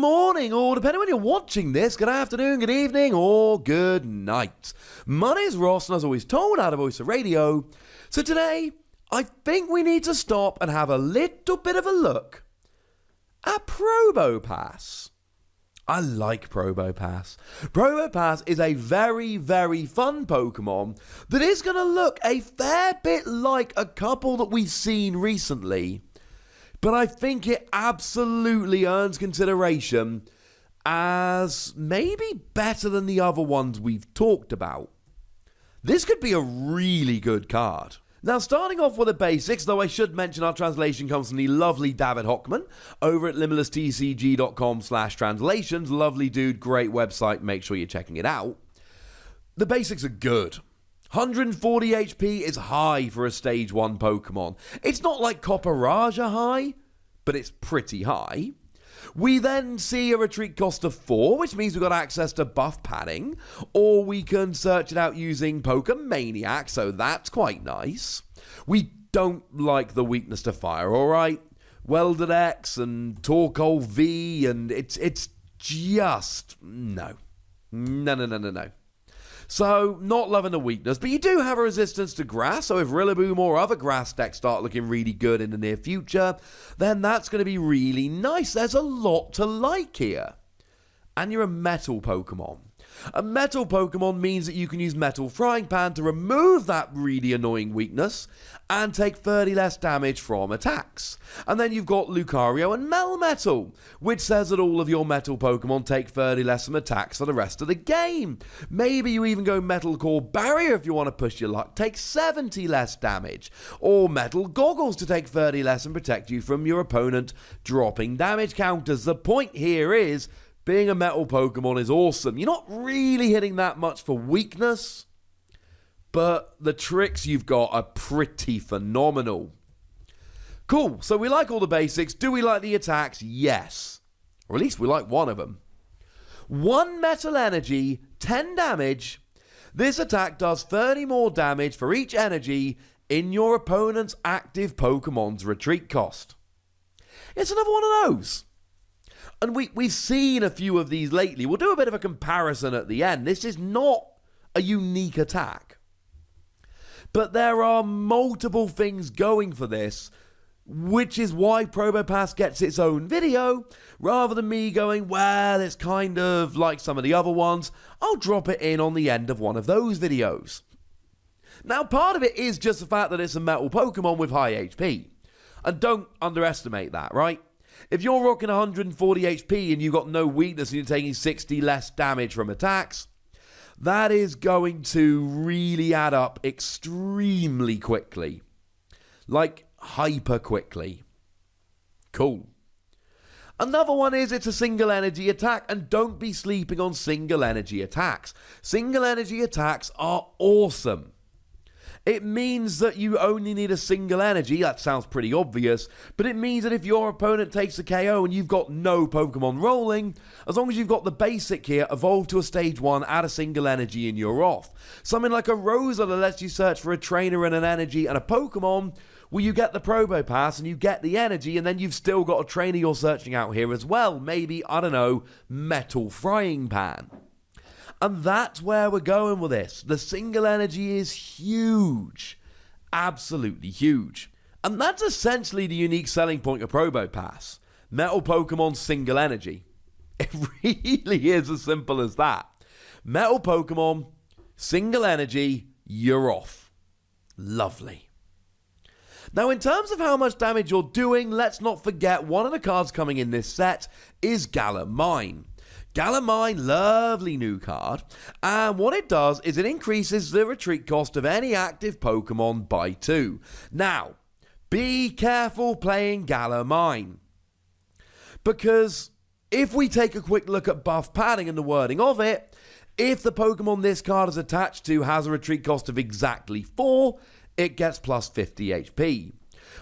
morning, or depending when you're watching this, good afternoon, good evening, or good night. My name's Ross, and as always told, out of Voice of Radio. So today, I think we need to stop and have a little bit of a look at Probopass. I like Probopass. Probopass is a very, very fun Pokemon that is going to look a fair bit like a couple that we've seen recently. But I think it absolutely earns consideration as maybe better than the other ones we've talked about. This could be a really good card. Now, starting off with the basics, though I should mention our translation comes from the lovely David Hockman over at limitlesstcg.com/translations. Lovely dude, great website, make sure you're checking it out. The basics are good. 140 HP is high for a stage 1 Pokemon. It's not like Copperaja high, but it's pretty high. We then see a retreat cost of 4, which means we've got access to buff padding, or we can search it out using Pokemaniac, so that's quite nice. We don't like the weakness to fire, alright? Welded X and Torkoal V, and it's just... No. So, not loving the weakness, but you do have a resistance to grass, so if Rillaboom or other grass decks start looking really good in the near future, then that's going to be really nice. There's a lot to like here. And you're a metal Pokemon. A metal Pokemon means that you can use Metal Frying Pan to remove that really annoying weakness and take 30 less damage from attacks. And then you've got Lucario and Melmetal, which says that all of your metal Pokemon take 30 less from attacks for the rest of the game. Maybe you even go Metal Core Barrier if you want to push your luck, take 70 less damage. Or Metal Goggles to take 30 less and protect you from your opponent dropping damage counters. The point here is, being a metal Pokemon is awesome. You're not really hitting that much for weakness, but the tricks you've got are pretty phenomenal. Cool, so we like all the basics. Do we like the attacks? Yes. Or at least we like one of them. 1 Metal Energy, 10 damage. This attack does 30 more damage for each energy in your opponent's active Pokemon's retreat cost. It's another one of those. And we've seen a few of these lately. We'll do a bit of a comparison at the end. This is not a unique attack. But there are multiple things going for this, which is why Probopass gets its own video, rather than me going, well, it's kind of like some of the other ones. I'll drop it in on the end of one of those videos. Now, part of it is just the fact that it's a metal Pokemon with high HP. And don't underestimate that, right? If you're rocking 140 HP and you've got no weakness and you're taking 60 less damage from attacks, that is going to really add up extremely quickly. Like, hyper quickly. Cool. Another one is it's a single energy attack, and don't be sleeping on single energy attacks. Single energy attacks are awesome. It means that you only need a single energy. That sounds pretty obvious, but it means that if your opponent takes a KO and you've got no Pokemon rolling, as long as you've got the basic here, evolve to a stage 1, add a single energy and you're off. Something like a Rosa that lets you search for a trainer and an energy and a Pokemon, well, you get the Probopass and you get the energy, and then you've still got a trainer you're searching out here as well. Maybe, I don't know, Metal Frying Pan. And that's where we're going with this. The single energy is huge. Absolutely huge. And that's essentially the unique selling point of Probopass. Metal Pokemon single energy. It really is as simple as that. Metal Pokemon, single energy, you're off. Lovely. Now, in terms of how much damage you're doing, let's not forget one of the cards coming in this set is Galamine. Galamine, lovely new card, and what it does is it increases the retreat cost of any active Pokemon by 2. Now, be careful playing Galamine, because if we take a quick look at buff padding and the wording of it, if the Pokemon this card is attached to has a retreat cost of exactly 4, it gets plus 50 HP.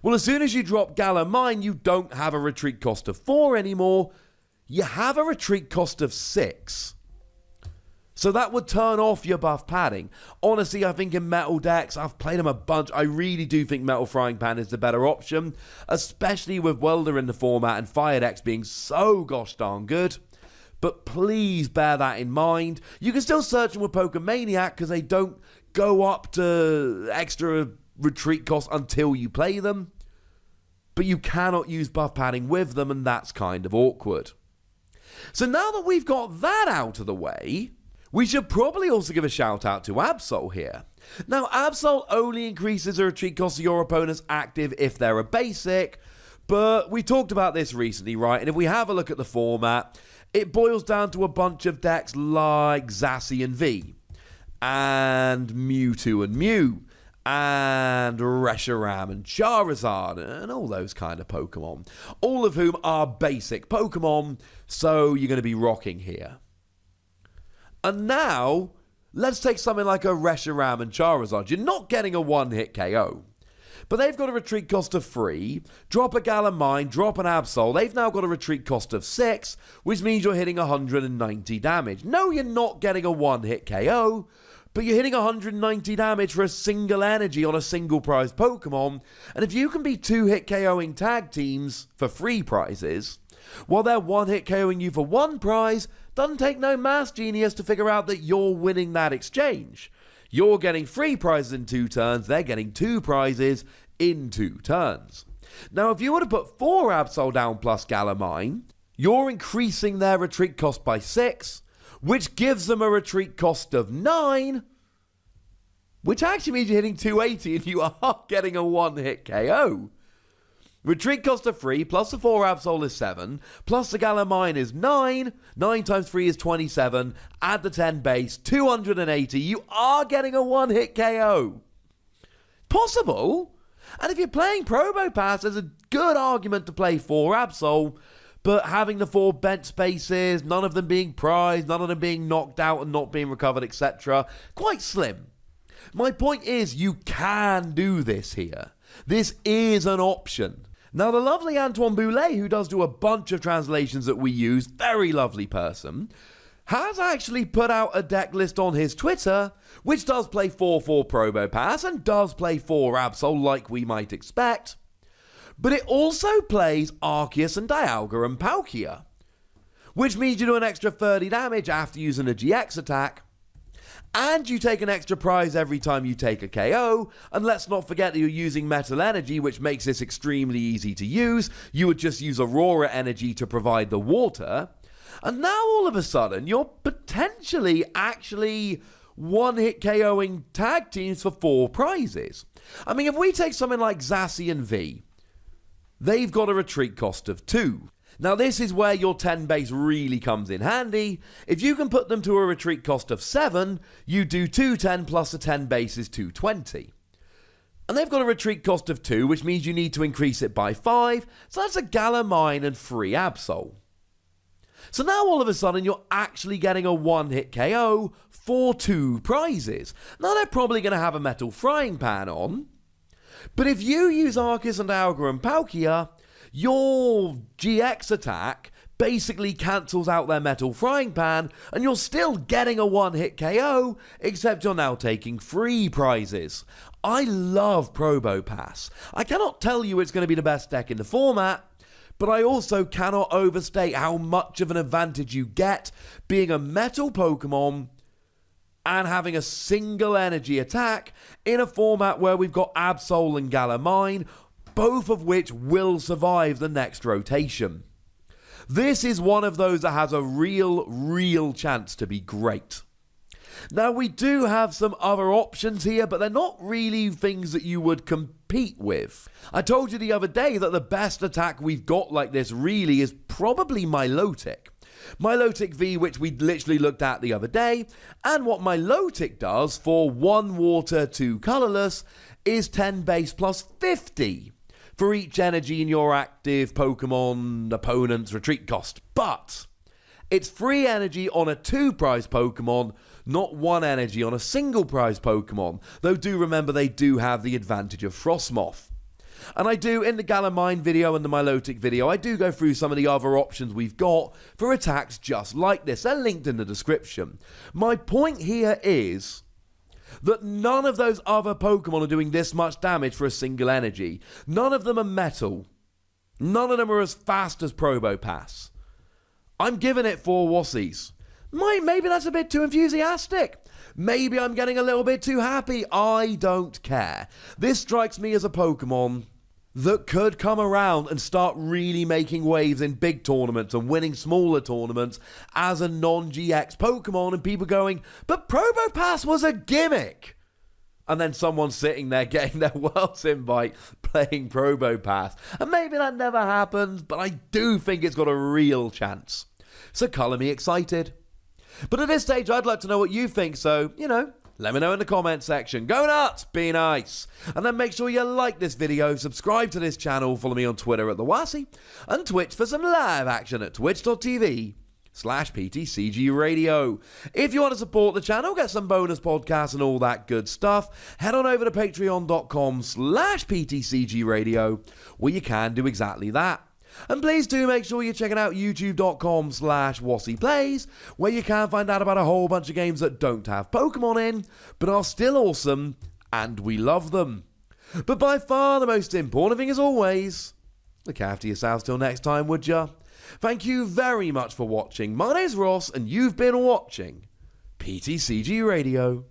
Well, as soon as you drop Galamine, you don't have a retreat cost of 4 anymore. You have a retreat cost of 6. So that would turn off your buff padding. Honestly, I think in metal decks, I've played them a bunch. I really do think Metal Frying Pan is the better option, especially with Welder in the format and Fire decks being so gosh darn good. But please bear that in mind. You can still search them with Pokemaniac because they don't go up to extra retreat costs until you play them. But you cannot use buff padding with them, and that's kind of awkward. So now that we've got that out of the way, we should probably also give a shout out to Absol here. Now, Absol only increases the retreat cost of your opponent's active if they're a basic, but we talked about this recently, right? And if we have a look at the format, it boils down to a bunch of decks like Zacian V, and Mewtwo and Mew, and Reshiram and Charizard, and all those kind of Pokemon. All of whom are basic Pokemon, so you're going to be rocking here. And now, let's take something like a Reshiram and Charizard. You're not getting a one-hit KO. But they've got a retreat cost of 3, drop a Galamine, drop an Absol. They've now got a retreat cost of 6, which means you're hitting 190 damage. No, you're not getting a one-hit KO, but you're hitting 190 damage for a single energy on a single prize Pokemon. And if you can be 2-hit KOing tag teams for free prizes, while they're one-hit KOing you for one prize, doesn't take no maths genius to figure out that you're winning that exchange. You're getting 3 prizes in 2 turns, they're getting 2 prizes in 2 turns. Now, if you were to put 4 Absol down plus Galamine, you're increasing their retreat cost by 6, which gives them a retreat cost of 9, which actually means you're hitting 280 and you are getting a one-hit KO. Retreat cost of 3, plus the 4 Absol is 7, plus the Galamine is 9, 9 times 3 is 27, add the 10 base, 280, you are getting a one-hit KO. Possible, and if you're playing Probopass, there's a good argument to play 4 Absol, but having the 4 bench spaces, none of them being prized, none of them being knocked out and not being recovered, etc., quite slim. My point is, you can do this here. This is an option. Now, the lovely Antoine Boulet, who does do a bunch of translations that we use, very lovely person, has actually put out a deck list on his Twitter, which does play 4/4 Probopass and does play 4 Absol like we might expect. But it also plays Arceus and Dialga and Palkia, which means you do an extra 30 damage after using a GX attack, and you take an extra prize every time you take a KO, and let's not forget that you're using Metal Energy, which makes this extremely easy to use. You would just use Aurora Energy to provide the water, and now all of a sudden you're potentially actually one-hit KOing tag teams for 4 prizes. I mean, if we take something like Zacian V, they've got a retreat cost of 2. Now, this is where your 10 base really comes in handy. If you can put them to a retreat cost of 7, you do 210 plus the 10 base is 220. And they've got a retreat cost of 2, which means you need to increase it by 5, so that's a Galamine and 3 Absol. So now all of a sudden you're actually getting a one-hit KO for 2 prizes. Now, they're probably going to have a Metal Frying Pan on, but if you use Arceus and Dialga and Palkia, your GX attack basically cancels out their Metal Frying Pan, and you're still getting a one-hit KO, except you're now taking 3 prizes. I love Probopass. I cannot tell you it's going to be the best deck in the format, but I also cannot overstate how much of an advantage you get being a metal Pokemon and having a single energy attack in a format where we've got Absol and Galamine, both of which will survive the next rotation. This is one of those that has a real chance to be great. Now, we do have some other options here, but they're not really things that you would compete with. I told you the other day that the best attack we've got like this really is probably Milotic. Milotic V, which we literally looked at the other day, and what Milotic does for 1 water, 2 colorless is 10 base plus 50 for each energy in your active Pokemon opponent's retreat cost. But it's 3 energy on a 2 prize Pokemon, not 1 energy on a single prize Pokemon, though do remember they do have the advantage of Frostmoth. And I do, in the Galamine video and the Milotic video, I do go through some of the other options we've got for attacks just like this. They're linked in the description. My point here is that none of those other Pokemon are doing this much damage for a single energy. None of them are metal. None of them are as fast as Probopass. I'm giving it 4 Wassies. Maybe that's a bit too enthusiastic. Maybe I'm getting a little bit too happy. I don't care. This strikes me as a Pokemon that could come around and start really making waves in big tournaments and winning smaller tournaments as a non-GX Pokemon, and people going, but Probopass was a gimmick. And then someone sitting there getting their World's Invite playing Probopass. And maybe that never happens, but I do think it's got a real chance. So colour me excited. But at this stage, I'd like to know what you think, so, let me know in the comment section. Go nuts, be nice. And then make sure you like this video, subscribe to this channel, follow me on Twitter at TheWassie, and Twitch for some live action at twitch.tv/PTCGRadio. If you want to support the channel, get some bonus podcasts and all that good stuff, head on over to patreon.com/PTCGRadio, where you can do exactly that. And please do make sure you're checking out youtube.com/WassiePlays, where you can find out about a whole bunch of games that don't have Pokemon in, but are still awesome, and we love them. But by far the most important thing, as always, look after yourselves till next time, would ya? Thank you very much for watching. My name's Ross, and you've been watching PTCG Radio.